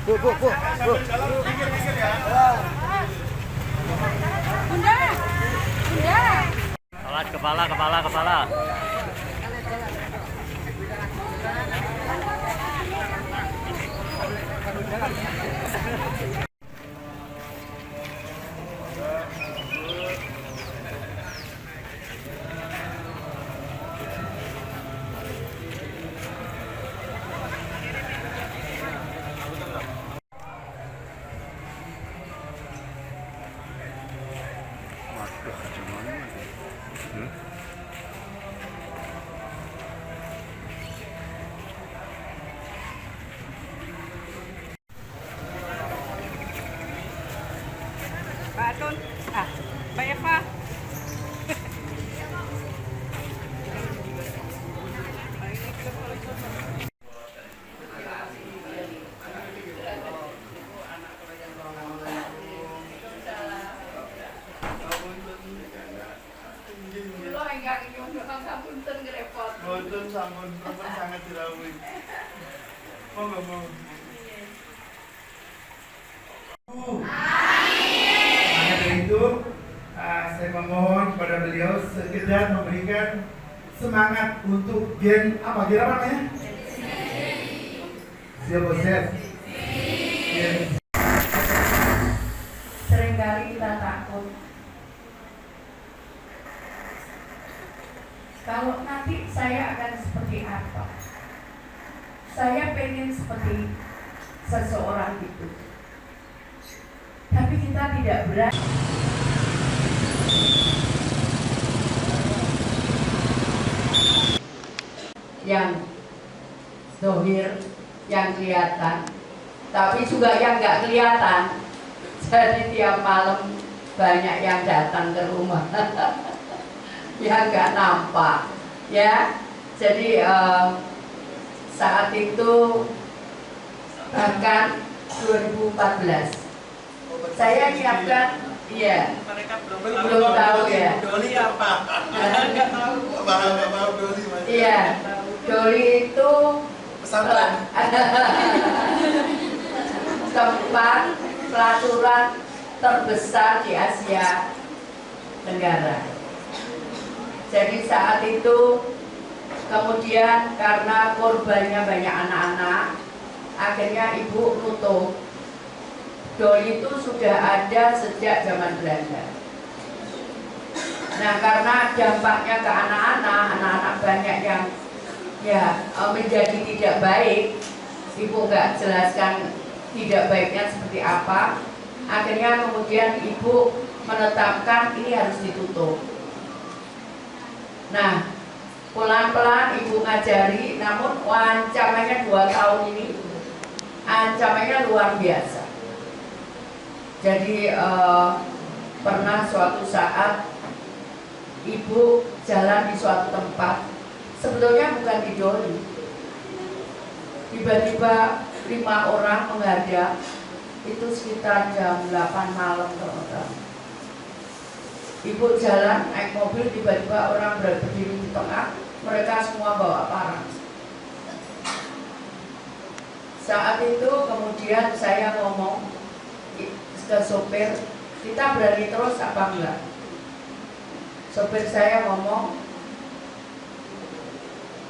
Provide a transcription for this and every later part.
Bu. Bunda. Awas kepala. Pak Atun. Mbak Eva. Boten sampun sangat dirawuhi. Monggo. Maka dari itu, saya memohon kepada beliau sekedar memberikan semangat untuk gen apa namanya? Siapa Chef? Seringkali kita takut kalau nanti saya akan seperti apa. Saya pengen seperti seseorang itu, tapi kita tidak berani. Yang zahir, yang kelihatan, tapi juga yang nggak kelihatan. Jadi tiap malam banyak yang datang ke rumah yang nggak nampak, ya. Jadi saat itu bahkan 2014 saya nyiapkan, iya. Mereka Belum tahu ya. Doli apa? Nggak tahu. Paham Doli Mas. Iya, Doli itu Pesantren. tempat pelaturan terbesar di Asia Tenggara. Jadi saat itu kemudian karena korbannya banyak anak-anak, akhirnya ibu tutup. Doli itu sudah ada sejak zaman Belanda. Nah, karena dampaknya ke anak-anak banyak yang menjadi tidak baik, ibu nggak jelaskan tidak baiknya seperti apa. Akhirnya kemudian ibu menetapkan ini harus ditutup. Nah, pelan-pelan ibu ngajari, namun ancamannya 2 tahun ini, ancamannya luar biasa. Jadi pernah suatu saat ibu jalan di suatu tempat, sebetulnya bukan di Doli. Tiba-tiba 5 orang menghadang, itu sekitar jam 8 malam teman-teman. Ibu jalan naik mobil, tiba-tiba orang berdiri di tengah, mereka semua bawa parang. Saat itu kemudian saya ngomong ke sopir, kita berani terus apa enggak? Sopir saya ngomong,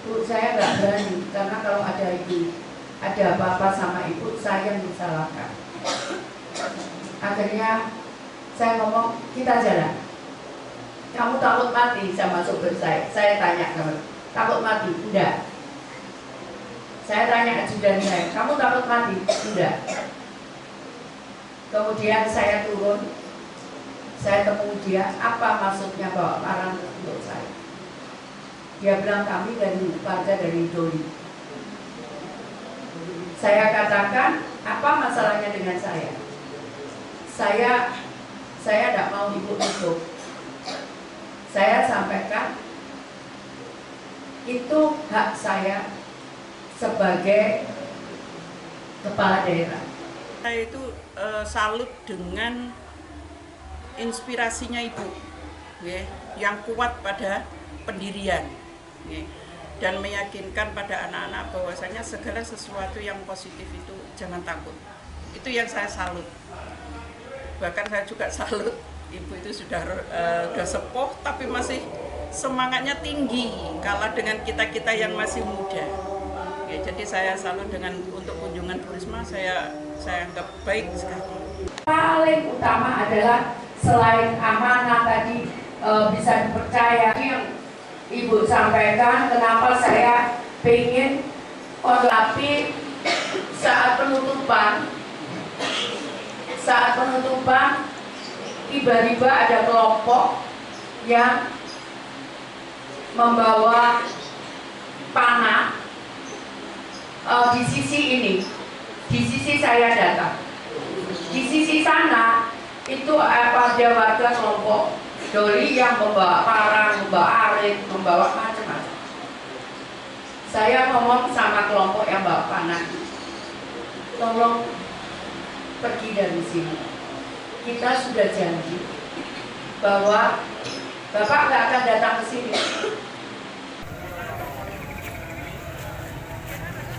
Bu, saya nggak berani, karena kalau ada apa-apa sama ibu, saya yang disalahkan. Akhirnya saya ngomong, kita jalan. Kamu takut mati sama sopir saya? Saya tanya kamu, takut mati? Enggak. Saya tanya ajudan saya, kamu takut mati? Enggak. Kemudian saya turun, saya temui dia, apa maksudnya bawa parang untuk saya? Dia bilang kami dari warga dari Doli. Saya katakan, apa masalahnya dengan saya? Saya tidak mau ibu tutup. Saya sampaikan, itu hak saya sebagai kepala daerah. Saya itu salut dengan inspirasinya ibu, yang kuat pada pendirian, dan meyakinkan pada anak-anak bahwasanya segala sesuatu yang positif itu jangan takut. Itu yang saya salut. Bahkan saya juga salut, ibu itu sudah sepuh tapi masih semangatnya tinggi kalah dengan kita-kita yang masih muda. Ya, jadi saya salut dengan untuk kunjungan Bu Risma, saya anggap baik sekali. Paling utama adalah selain amanah tadi bisa dipercaya, yang Ibu sampaikan kenapa saya pengen tapi saat penutupan tiba-tiba ada kelompok yang membawa panah di sisi ini, di sisi saya datang, di sisi sana itu ada warga kelompok Doli yang membawa parang, membawa arit, membawa macam-macam. Saya ngomong sama kelompok yang bawa panah, tolong pergi dari sini. Kita sudah janji bahwa Bapak nggak akan datang ke sini.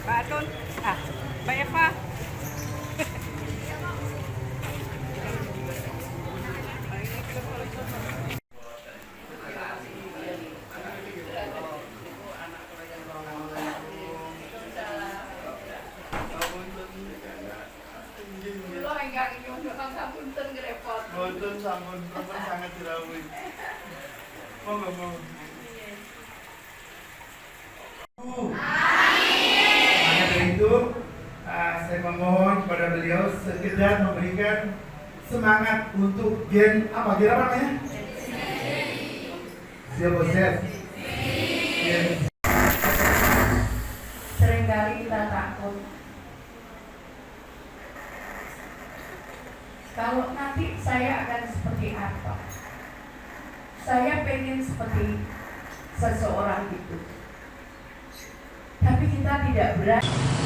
Pak Atun, Mbak Eva. Boten sampun sangat dirawuhi. Monggo. Maka dari itu saya memohon kepada beliau sekedar memberikan semangat untuk gen apa namanya? Siap bosnya. Seringkali kita takut kalau nanti saya akan seperti apa. Saya pengen seperti seseorang itu, tapi kita tidak berani.